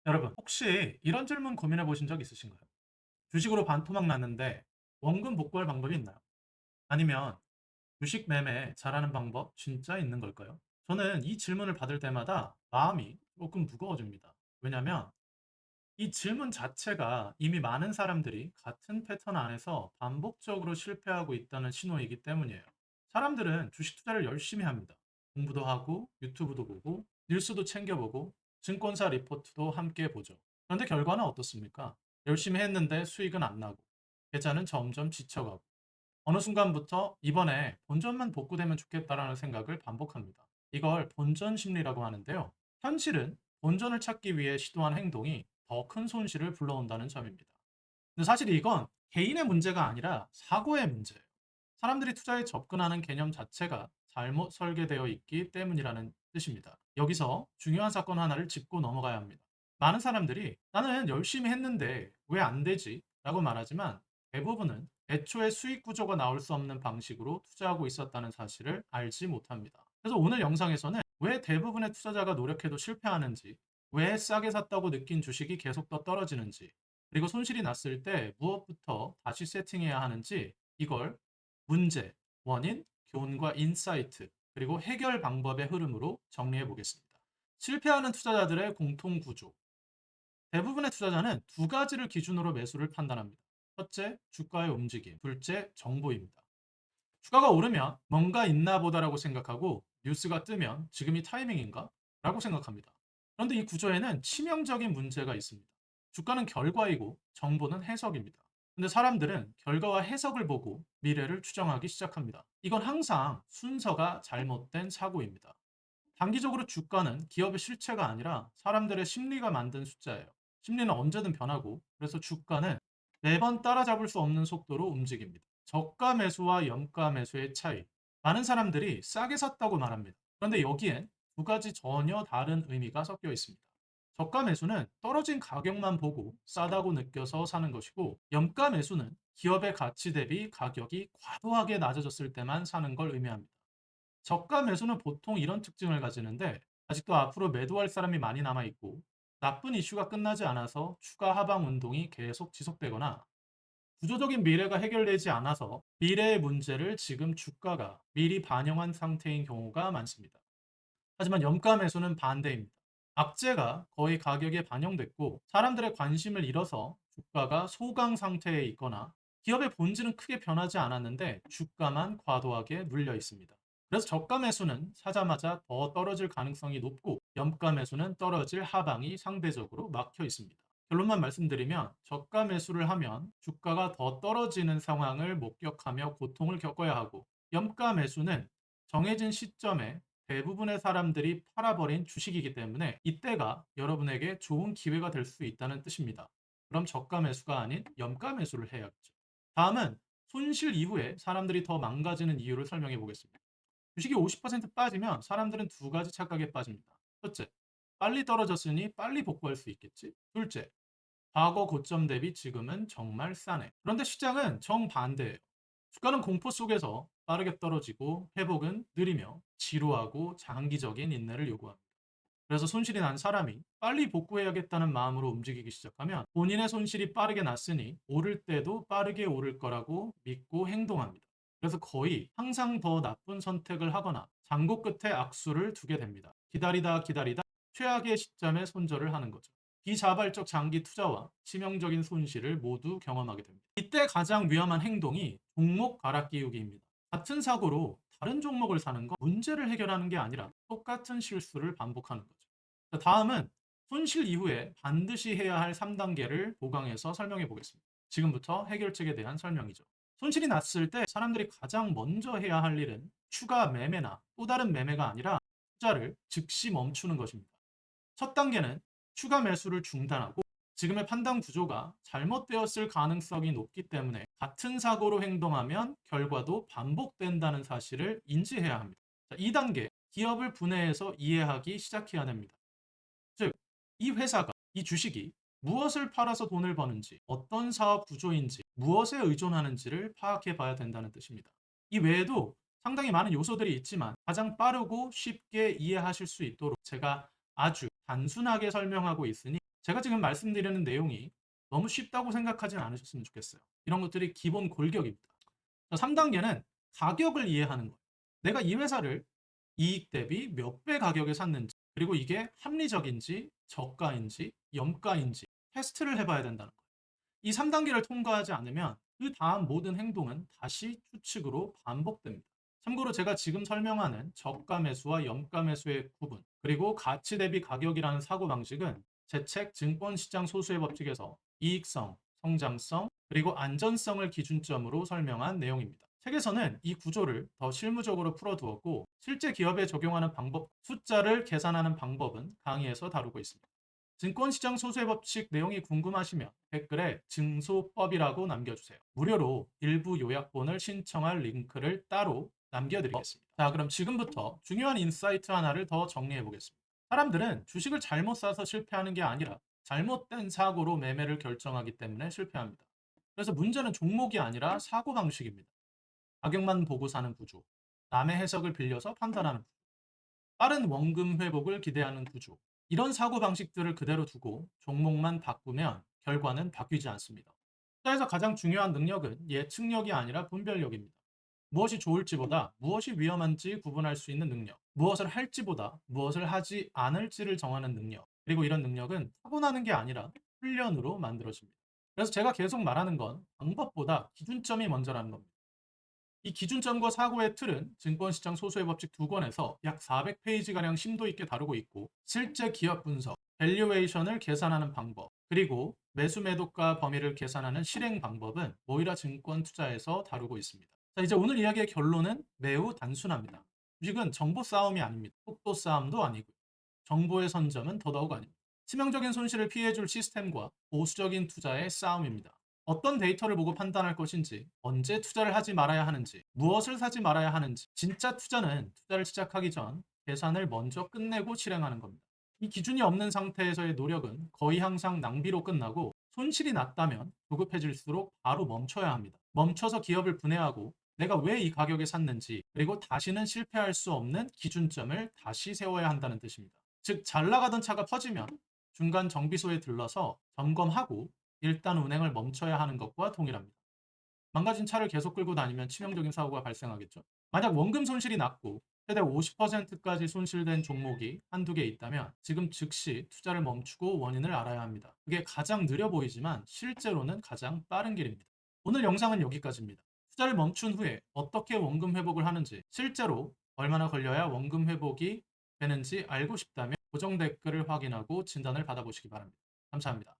여러분, 혹시 이런 질문 고민해 보신 적 있으신가요? 주식으로 반토막 났는데 원금 복구할 방법이 있나요? 아니면 주식 매매 잘하는 방법 진짜 있는 걸까요? 저는 이 질문을 받을 때마다 마음이 조금 무거워집니다. 왜냐면 이 질문 자체가 이미 많은 사람들이 같은 패턴 안에서 반복적으로 실패하고 있다는 신호이기 때문이에요. 사람들은 주식 투자를 열심히 합니다. 공부도 하고, 유튜브도 보고, 뉴스도 챙겨보고, 증권사 리포트도 함께 보죠. 그런데 결과는 어떻습니까? 열심히 했는데 수익은 안 나고, 계좌는 점점 지쳐가고, 어느 순간부터 이번에 본전만 복구되면 좋겠다라는 생각을 반복합니다. 이걸 본전 심리라고 하는데요. 현실은 본전을 찾기 위해 시도한 행동이 더 큰 손실을 불러온다는 점입니다. 근데 사실 이건 개인의 문제가 아니라 사고의 문제예요. 사람들이 투자에 접근하는 개념 자체가 잘못 설계되어 있기 때문이라는 뜻입니다. 여기서 중요한 사건 하나를 짚고 넘어가야 합니다. 많은 사람들이 나는 열심히 했는데 왜 안 되지? 라고 말하지만 대부분은 애초에 수익 구조가 나올 수 없는 방식으로 투자하고 있었다는 사실을 알지 못합니다. 그래서 오늘 영상에서는 왜 대부분의 투자자가 노력해도 실패하는지, 왜 싸게 샀다고 느낀 주식이 계속 더 떨어지는지, 그리고 손실이 났을 때 무엇부터 다시 세팅해야 하는지 이걸 문제, 원인, 교훈과 인사이트, 그리고 해결 방법의 흐름으로 정리해 보겠습니다. 실패하는 투자자들의 공통 구조. 대부분의 투자자는 두 가지를 기준으로 매수를 판단합니다. 첫째, 주가의 움직임. 둘째, 정보입니다. 주가가 오르면 뭔가 있나 보다라고 생각하고 뉴스가 뜨면 지금이 타이밍인가? 라고 생각합니다. 그런데 이 구조에는 치명적인 문제가 있습니다. 주가는 결과이고 정보는 해석입니다. 근데 사람들은 결과와 해석을 보고 미래를 추정하기 시작합니다. 이건 항상 순서가 잘못된 사고입니다. 단기적으로 주가는 기업의 실체가 아니라 사람들의 심리가 만든 숫자예요. 심리는 언제든 변하고, 그래서 주가는 매번 따라잡을 수 없는 속도로 움직입니다. 저가 매수와 염가 매수의 차이. 많은 사람들이 싸게 샀다고 말합니다. 그런데 여기엔 두 가지 전혀 다른 의미가 섞여 있습니다. 저가 매수는 떨어진 가격만 보고 싸다고 느껴서 사는 것이고, 염가 매수는 기업의 가치 대비 가격이 과도하게 낮아졌을 때만 사는 걸 의미합니다. 저가 매수는 보통 이런 특징을 가지는데 아직도 앞으로 매도할 사람이 많이 남아 있고 나쁜 이슈가 끝나지 않아서 추가 하방 운동이 계속 지속되거나 구조적인 미래가 해결되지 않아서 미래의 문제를 지금 주가가 미리 반영한 상태인 경우가 많습니다. 하지만 염가 매수는 반대입니다. 악재가 거의 가격에 반영됐고 사람들의 관심을 잃어서 주가가 소강 상태에 있거나 기업의 본질은 크게 변하지 않았는데 주가만 과도하게 눌려 있습니다. 그래서 저가 매수는 사자마자 더 떨어질 가능성이 높고 염가 매수는 떨어질 하방이 상대적으로 막혀 있습니다. 결론만 말씀드리면 저가 매수를 하면 주가가 더 떨어지는 상황을 목격하며 고통을 겪어야 하고 염가 매수는 정해진 시점에 대부분의 사람들이 팔아버린 주식이기 때문에 이때가 여러분에게 좋은 기회가 될 수 있다는 뜻입니다. 그럼 저가 매수가 아닌 염가 매수를 해야겠죠. 다음은 손실 이후에 사람들이 더 망가지는 이유를 설명해 보겠습니다. 주식이 50% 빠지면 사람들은 두 가지 착각에 빠집니다. 첫째, 빨리 떨어졌으니 빨리 복구할 수 있겠지. 둘째, 과거 고점 대비 지금은 정말 싸네. 그런데 시장은 정반대예요. 주가는 공포 속에서 빠르게 떨어지고 회복은 느리며 지루하고 장기적인 인내를 요구합니다. 그래서 손실이 난 사람이 빨리 복구해야겠다는 마음으로 움직이기 시작하면 본인의 손실이 빠르게 났으니 오를 때도 빠르게 오를 거라고 믿고 행동합니다. 그래서 거의 항상 더 나쁜 선택을 하거나 장고 끝에 악수를 두게 됩니다. 기다리다 기다리다 최악의 시점에 손절을 하는 거죠. 비자발적 장기 투자와 치명적인 손실을 모두 경험하게 됩니다. 이때 가장 위험한 행동이 종목 갈아끼우기입니다. 같은 사고로 다른 종목을 사는 건 문제를 해결하는 게 아니라 똑같은 실수를 반복하는 거죠. 자, 다음은 손실 이후에 반드시 해야 할 3단계를 보강해서 설명해 보겠습니다. 지금부터 해결책에 대한 설명이죠. 손실이 났을 때 사람들이 가장 먼저 해야 할 일은 추가 매매나 또 다른 매매가 아니라 투자를 즉시 멈추는 것입니다. 첫 단계는 추가 매수를 중단하고 지금의 판단 구조가 잘못되었을 가능성이 높기 때문에 같은 사고로 행동하면 결과도 반복된다는 사실을 인지해야 합니다. 자, 2단계, 기업을 분해해서 이해하기 시작해야 됩니다. 즉, 이 회사가, 이 주식이 무엇을 팔아서 돈을 버는지, 어떤 사업 구조인지, 무엇에 의존하는지를 파악해 봐야 된다는 뜻입니다. 이 외에도 상당히 많은 요소들이 있지만 가장 빠르고 쉽게 이해하실 수 있도록 제가 아주 단순하게 설명하고 있으니 제가 지금 말씀드리는 내용이 너무 쉽다고 생각하진 않으셨으면 좋겠어요. 이런 것들이 기본 골격입니다. 3단계는 가격을 이해하는 거예요. 내가 이 회사를 이익 대비 몇 배 가격에 샀는지, 그리고 이게 합리적인지, 저가인지, 염가인지 테스트를 해봐야 된다는 거예요. 이 3단계를 통과하지 않으면 그 다음 모든 행동은 다시 추측으로 반복됩니다. 참고로 제가 지금 설명하는 저가 매수와 염가 매수의 구분, 그리고 가치 대비 가격이라는 사고방식은 제 책 증권시장 소수의 법칙에서 이익성, 성장성, 그리고 안전성을 기준점으로 설명한 내용입니다. 책에서는 이 구조를 더 실무적으로 풀어두었고, 실제 기업에 적용하는 방법, 숫자를 계산하는 방법은 강의에서 다루고 있습니다. 증권시장 소수의 법칙 내용이 궁금하시면 댓글에 증소법이라고 남겨주세요. 무료로 일부 요약본을 신청할 링크를 따로 남겨드리겠습니다. 자, 그럼 지금부터 중요한 인사이트 하나를 더 정리해 보겠습니다. 사람들은 주식을 잘못 사서 실패하는 게 아니라 잘못된 사고로 매매를 결정하기 때문에 실패합니다. 그래서 문제는 종목이 아니라 사고방식입니다. 가격만 보고 사는 구조, 남의 해석을 빌려서 판단하는 구조, 빠른 원금 회복을 기대하는 구조. 이런 사고방식들을 그대로 두고 종목만 바꾸면 결과는 바뀌지 않습니다. 투자에서 가장 중요한 능력은 예측력이 아니라 분별력입니다. 무엇이 좋을지보다 무엇이 위험한지 구분할 수 있는 능력, 무엇을 할지보다 무엇을 하지 않을지를 정하는 능력, 그리고 이런 능력은 타고나는 게 아니라 훈련으로 만들어집니다. 그래서 제가 계속 말하는 건 방법보다 기준점이 먼저라는 겁니다. 이 기준점과 사고의 틀은 증권시장 소수의 법칙 두 권에서 약 400페이지가량 심도 있게 다루고 있고, 실제 기업 분석, 밸류에이션을 계산하는 방법, 그리고 매수 매도가 범위를 계산하는 실행 방법은 모이라 증권 투자에서 다루고 있습니다. 자, 이제 오늘 이야기의 결론은 매우 단순합니다. 주식은 정보 싸움이 아닙니다. 속도 싸움도 아니고, 정보의 선점은 더더욱 아닙니다. 치명적인 손실을 피해줄 시스템과 보수적인 투자의 싸움입니다. 어떤 데이터를 보고 판단할 것인지, 언제 투자를 하지 말아야 하는지, 무엇을 사지 말아야 하는지, 진짜 투자는 투자를 시작하기 전 계산을 먼저 끝내고 실행하는 겁니다. 이 기준이 없는 상태에서의 노력은 거의 항상 낭비로 끝나고, 손실이 났다면 조급해질수록 바로 멈춰야 합니다. 멈춰서 기업을 분해하고 내가 왜 이 가격에 샀는지, 그리고 다시는 실패할 수 없는 기준점을 다시 세워야 한다는 뜻입니다. 즉, 잘 나가던 차가 퍼지면 중간 정비소에 들러서 점검하고 일단 운행을 멈춰야 하는 것과 동일합니다. 망가진 차를 계속 끌고 다니면 치명적인 사고가 발생하겠죠. 만약 원금 손실이 났고 최대 50%까지 손실된 종목이 한두 개 있다면 지금 즉시 투자를 멈추고 원인을 알아야 합니다. 그게 가장 느려 보이지만 실제로는 가장 빠른 길입니다. 오늘 영상은 여기까지입니다. 투자를 멈춘 후에 어떻게 원금 회복을 하는지, 실제로 얼마나 걸려야 원금 회복이 되는지 알고 싶다면 고정 댓글을 확인하고 진단을 받아보시기 바랍니다. 감사합니다.